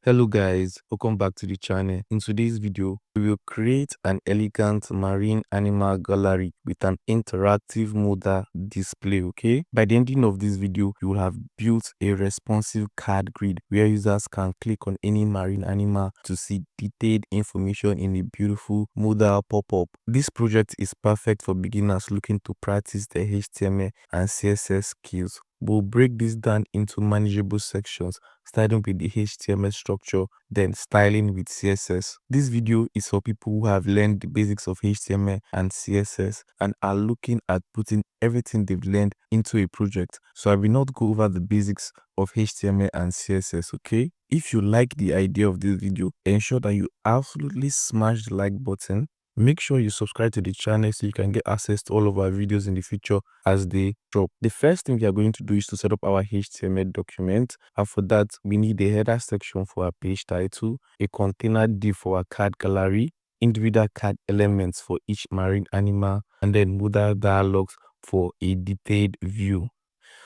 Hello guys, welcome back to the channel. In today's video, we will create an elegant marine animal gallery with an interactive modal display, okay? By the ending of this video, you will have built a responsive card grid where users can click on any marine animal to see detailed information in a beautiful modal pop-up. This project is perfect for beginners looking to practice their HTML and CSS skills. We'll break this down into manageable sections, starting with the HTML structure, then styling with CSS. This video is for people who have learned the basics of HTML and CSS and are looking at putting everything they've learned into a project. So I will not go over the basics of HTML and CSS, okay? If you like the idea of this video, ensure that you absolutely smash the like button. Make sure you subscribe to the channel so you can get access to all of our videos in the future as they drop. The first thing we are going to do is to set up our HTML document, and for that we need a header section for our page title, a container div for our card gallery, individual card elements for each marine animal, and then modal dialogues for a detailed view.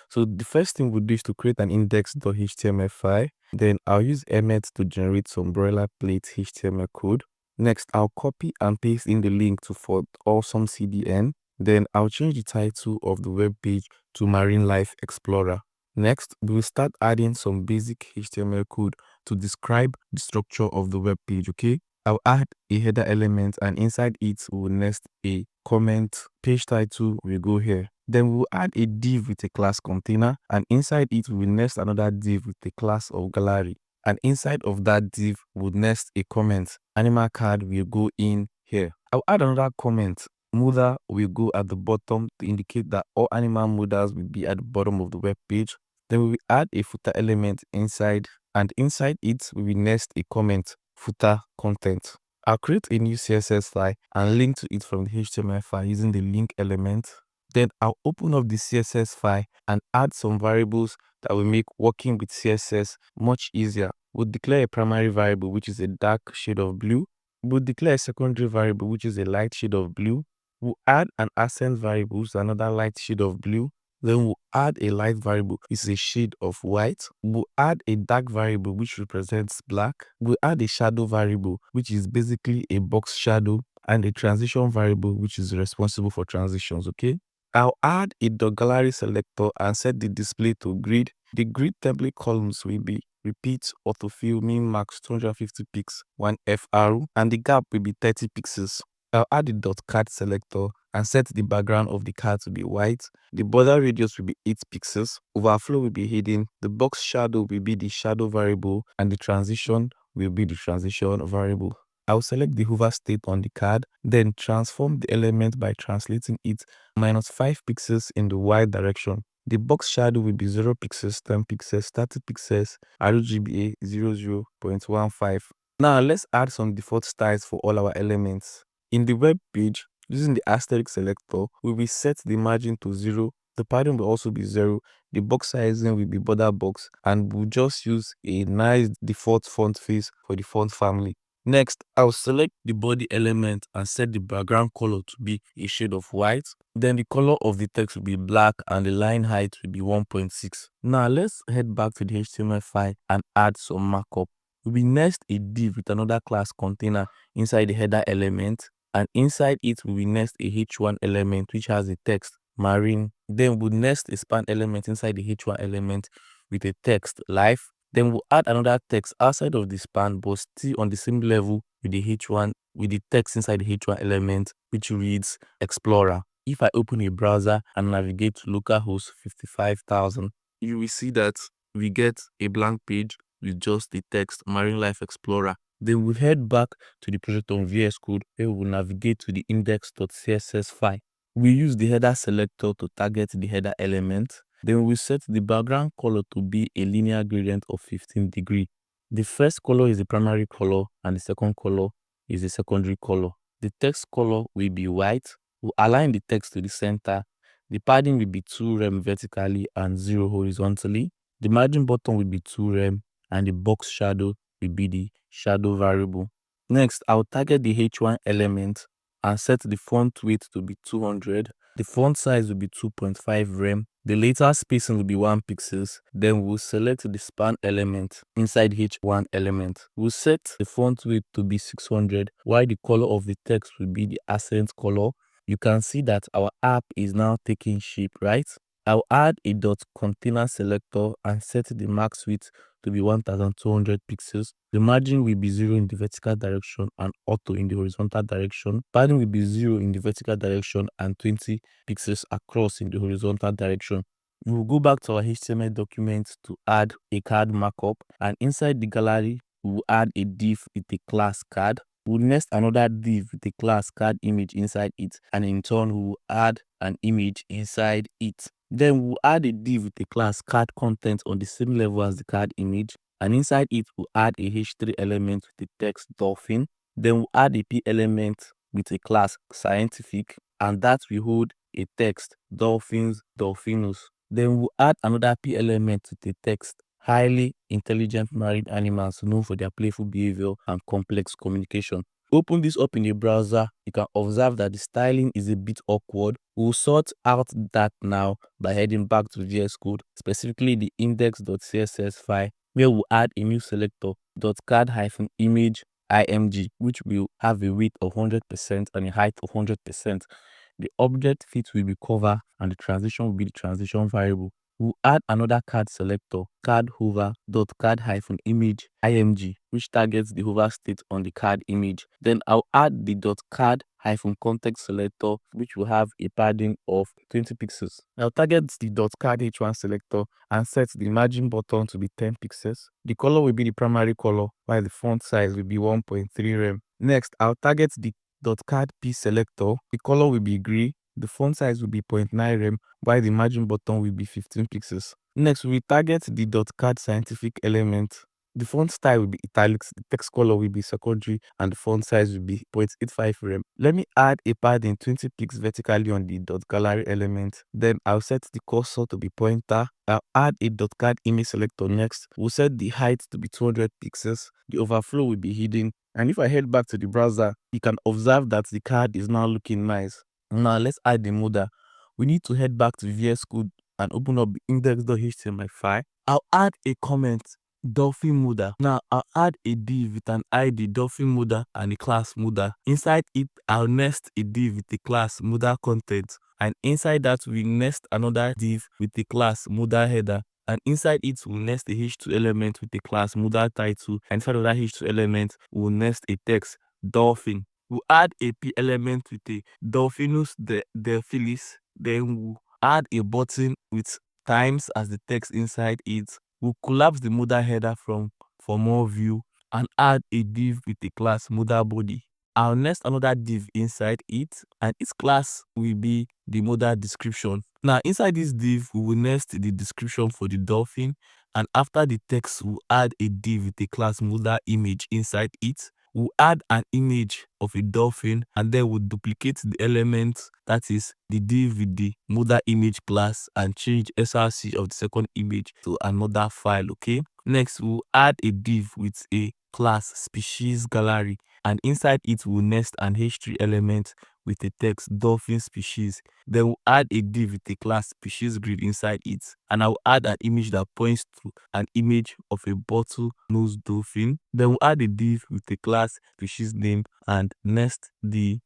So the first thing we'll do is to create an index.html file. Then I'll use Emmet to generate some boilerplate HTML code. Next, I'll copy and paste in the link to for awesome CDN. Then I'll change the title of the web page to Marine Life Explorer. Next, we'll start adding some basic HTML code to describe the structure of the web page, okay? I'll add a header element, and inside it we'll nest a comment. Page title will go here. Then we'll add a div with a class container, and inside it we'll nest another div with a class of gallery. And inside of that div we'll nest a comment. Animal card will go in here. I'll add another comment. Modal will go at the bottom to indicate that all animal modals will be at the bottom of the web page. Then we will add a footer element inside, and inside it we will nest a comment, footer content. I'll create a new CSS file and link to it from the HTML file using the link element. Then I'll open up the CSS file and add some variables that will make working with CSS much easier. We'll declare a primary variable, which is a dark shade of blue. We'll declare a secondary variable, which is a light shade of blue. We'll add an accent variable, so another light shade of blue. Then we'll add a light variable, which is a shade of white. We'll add a dark variable, which represents black. We'll add a shadow variable, which is basically a box shadow, and a transition variable, which is responsible for transitions, okay? I'll add a gallery selector and set the display to grid. The grid template columns will be repeat, autofill, min max 250 pixels, 1 FR, and the gap will be 30 pixels. I'll add the .card selector and set the background of the card to be white. The border radius will be 8 pixels. Overflow will be hidden. The box shadow will be the shadow variable, and the transition will be the transition variable. I'll select the hover state on the card, then transform the element by translating it -5 pixels in the y direction. The box shadow will be 0 pixels, 10 pixels, 30 pixels, RGBA 00.15. Now let's add some default styles for all our elements. In the web page, using the asterisk selector, we will set the margin to 0. The padding will also be 0. The box sizing will be border box, and we'll just use a nice default font face for the font family. Next, I'll select the body element and set the background color to be a shade of white. Then the color of the text will be black and the line height will be 1.6. Now let's head back to the HTML file and add some markup. We will nest a div with another class container inside the header element, and inside it we will nest a h1 element which has a text marine. Then we'll nest a span element inside the h1 element with a text life. Then we'll add another text outside of the span, but still on the same level with the h1, with the text inside the h1 element, which reads Explorer. If I open a browser and navigate to localhost 55,000, you will see that we get a blank page with just the text Marine Life Explorer. Then we'll head back to the project on VS Code, where we'll navigate to the index.css file. We use the header selector to target the header element. Then we set the background color to be a linear gradient of 15 degrees. The first color is the primary color and the second color is the secondary color. The text color will be white. We'll align the text to the center. The padding will be 2 rem vertically and 0 horizontally. The margin button will be 2 rem, and the box shadow will be the shadow variable. Next, I'll target the h1 element and set the font weight to be 200. The font size will be 2.5 rem. The later spacing will be 1 pixels. Then we'll select the span element inside each one element. We'll set the font weight to be 600, while the color of the text will be the accent color. You can see that our app is now taking shape, right? I'll add a dot container selector and set the max width to be 1200 pixels. The margin will be 0 in the vertical direction and auto in the horizontal direction. Padding will be 0 in the vertical direction and 20 pixels across in the horizontal direction. We will go back to our HTML document to add a card markup, and inside the gallery, we will add a div with a class card. We'll next another div with a class card image inside it, and in turn, we will add an image inside it. Then we'll add a div with a class card content on the same level as the card image, and inside it, we'll add a h3 element with the text dolphin. Then we'll add a p element with a class scientific, and that will hold a text dolphins, dolphinus. Then we'll add another p element with a text highly intelligent marine animals known for their playful behavior and complex communication. Open this up in a browser. You can observe that the styling is a bit awkward. We'll sort out that now by heading back to VS Code, specifically the index.css file, where we'll add a new selector .card-image img, which will have a width of 100% and a height of 100%. The object fit will be cover and the transition will be the transition variable. We'll add another card selector, card hover .card-image img, which targets the hover state on the card image. Then I'll add the .card-context selector, which will have a padding of 20 pixels. I'll target the .card h1 selector and set the margin button to be 10 pixels. The color will be the primary color, while the font size will be 1.3 rem. Next, I'll target the .card p selector. The color will be gray. The font size will be 0.9 rem, while the margin button will be 15 pixels. Next, we target the .card scientific element. The font style will be italics, the text color will be secondary, and the font size will be 0.85 rem. Let me add a padding 20 pixels vertically on the .gallery element. Then I'll set the cursor to be pointer. I'll add a .card image selector next. We'll set the height to be 200 pixels. The overflow will be hidden. And if I head back to the browser, you can observe that the card is now looking nice. Now let's add the modal. We need to head back to VS Code and open up the index.html file. I'll add a comment, dolphin modal. Now I'll add a div with an ID dolphin modal and a class modal. Inside it, I'll nest a div with the class modal content, and inside that we nest another div with the class modal header. And inside it, we'll nest a h2 element with the class modal title, and inside of that h2 element, we'll nest a text dolphin. We'll add a p element with a dolphinus delphilis. Then we'll add a button with times as the text inside it. We'll collapse the modal header from for more view and add a div with a class modal body. I'll nest another div inside it, and its class will be the modal description. Now inside this div, we will nest the description for the dolphin, and after the text, we'll add a div with a class modal image inside it. We'll add an image of a dolphin, and then we'll duplicate the element, that is the div with the modal image class, and change src of the second image to another file. Okay, next we'll add a div with a class species gallery, and inside it we'll nest an h3 element with a text dolphin species. Then we'll add a div with a class species grid inside it, and I'll add an image that points to an image of a bottle-nosed dolphin. Then we'll add a div with a class species name and nest the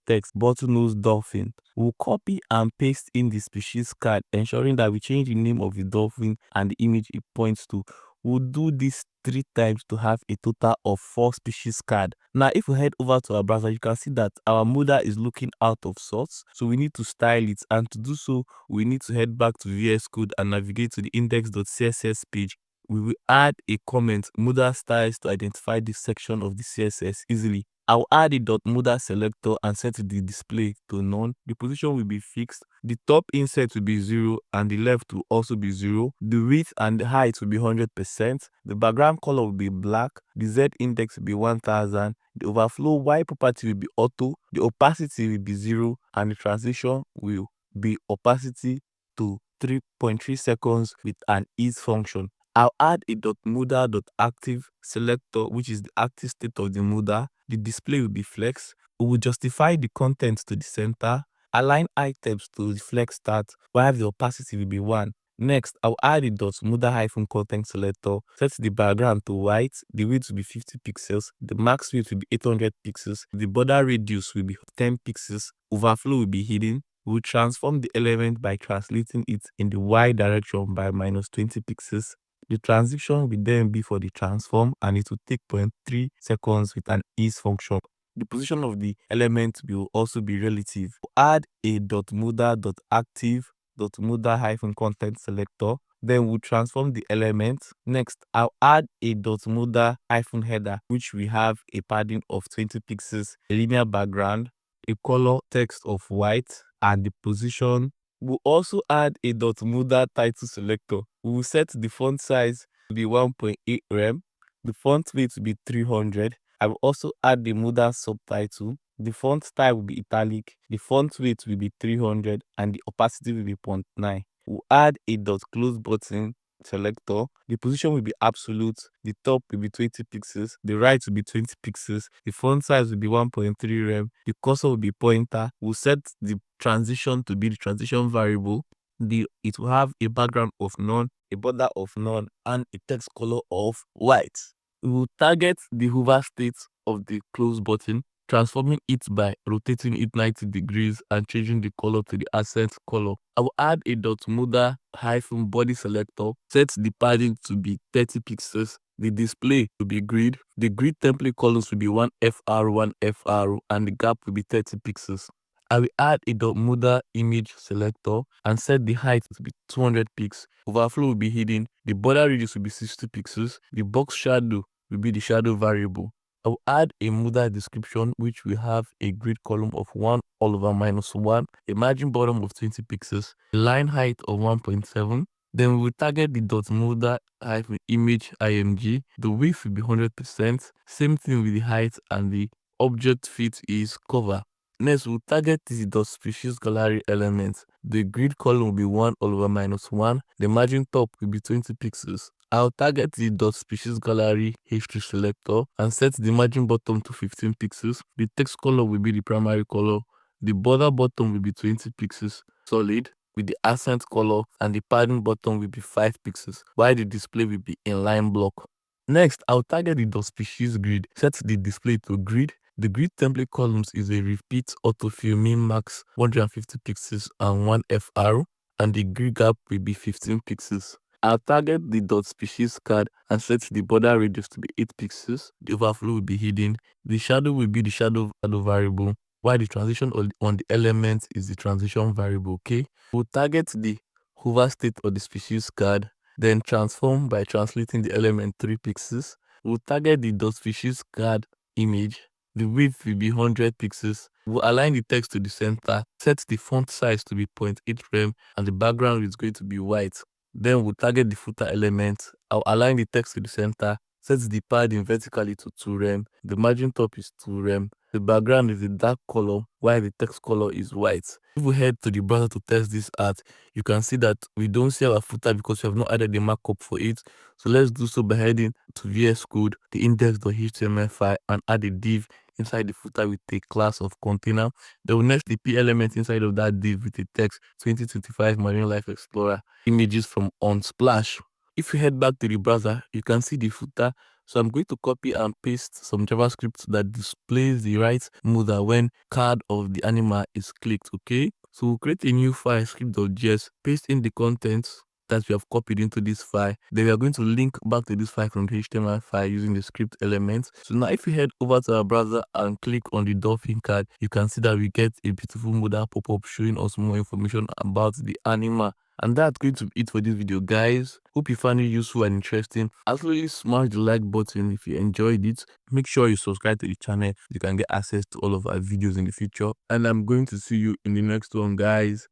text bottle-nosed dolphin. We'll copy and paste in the species card, ensuring that we change the name of the dolphin and the image it points to. We'll do this 3 times to have a total of 4 species card. Now, if we head over to our browser, you can see that our modal is looking out of sorts. So we need to style it. And to do so, we need to head back to VS Code and navigate to the index.css page. We will add a comment, modal styles, to identify this section of the CSS easily. I'll add a .modal selector and set the display to none. The position will be fixed. The top inset will be 0 and the left will also be 0. The width and the height will be 100%. The background color will be black. The Z index will be 1000. The overflow Y property will be auto. The opacity will be 0 and the transition will be opacity to 3.3 seconds with an ease function. I'll add a .modal.active selector, which is the active state of the modal. The display will be flex. We will justify the content to the center. align items to reflect start, while the opacity will be 1. Next, I'll add a modal-content selector, set the background to white, the width will be 50 pixels, the max width will be 800 pixels, the border radius will be 10 pixels, overflow will be hidden. We'll transform the element by translating it in the y direction by -20 pixels. The transition will then be for the transform, and it will take 0.3 seconds with an ease function. The position of the element will also be relative. Add a .modal.active .modal-content selector. Then we'll transform the element. Next, I'll add a .modal-header, which we have a padding of 20 pixels, a linear background, a color text of white, and the position. We'll also add a .modal title selector. We will set the font size to be 1.8 rem, the font weight to be 300. I will also add the modal subtitle. The font style will be italic, the font weight will be 300, and the opacity will be 0.9. We'll add a close button selector. The position will be absolute, the top will be 20 pixels, the right will be 20 pixels, the font size will be 1.3 rem, the cursor will be pointer. We'll set the transition to be the transition variable. It will have a background of none, a border of none, and a text color of white. We will target the hover state of the close button, transforming it by rotating it 90 degrees and changing the color to the accent color. I will add a modal-body selector, set the padding to be 30 pixels, the display will be grid, the grid template colors will be 1FR, 1FR, and the gap will be 30 pixels. I will add a modal image selector and set the height to be 200 pixels. Overflow will be hidden, the border radius will be 60 pixels, the box shadow will be the shadow variable. I will add a modal description, which will have a grid column of 1 all over -1, a margin bottom of 20 pixels, a line height of 1.7. Then we will target the modal-image img. The width will be 100%. Same thing with the height, and the object fit is cover. Next, we'll target the .species gallery element. The grid column will be 1 all over -1. The margin top will be 20 pixels. I'll target the .species gallery H3 selector and set the margin bottom to 15 pixels. The text color will be the primary color. The border bottom will be 20 pixels solid with the accent color, and the padding bottom will be 5 pixels, while the display will be inline block. Next, I'll target the .species grid. Set the display to grid. The grid template columns is a repeat autofill min max 150 pixels and 1FR, and the grid gap will be 15 pixels. I'll target the .species card and set the border radius to be 8 pixels. The overflow will be hidden. The shadow will be the shadow variable, while the transition on the element is the transition variable. Okay, we'll target the hover state of the species card, then transform by translating the element 3 pixels. We'll target the .species card image. The width will be 100 pixels. We'll align the text to the center, set the font size to be 0.8 rem, and the background is going to be white. Then we'll target the footer element. I'll align the text to the center, set the padding vertically to 2 rem. The margin top is 2 rem. The background is a dark color, while the text color is white. If we head to the browser to test this art, you can see that we don't see our footer because we have not added the markup for it. So let's do so by heading to VS Code, the index.html file, and add a div inside the footer with a class of container. Then we'll next the p element inside of that div with a text 2025 Marine Life Explorer images from Unsplash. If you head back to the browser, you can see the footer. So I'm going to copy and paste some JavaScript that displays the right modal when card of the animal is clicked. Okay, so we'll create a new file, script.js, paste in the contents that we have copied into this file. Then we are going to link back to this file from the HTML file using the script elements. So now if you head over to our browser and click on the dolphin card, you can see that we get a beautiful modal pop-up showing us more information about the animal. And that's going to be it for this video, guys. Hope you found it useful and interesting. Absolutely smash the like button if you enjoyed it. Make sure you subscribe to the channel so you can get access to all of our videos in the future. And I'm going to see you in the next one, guys.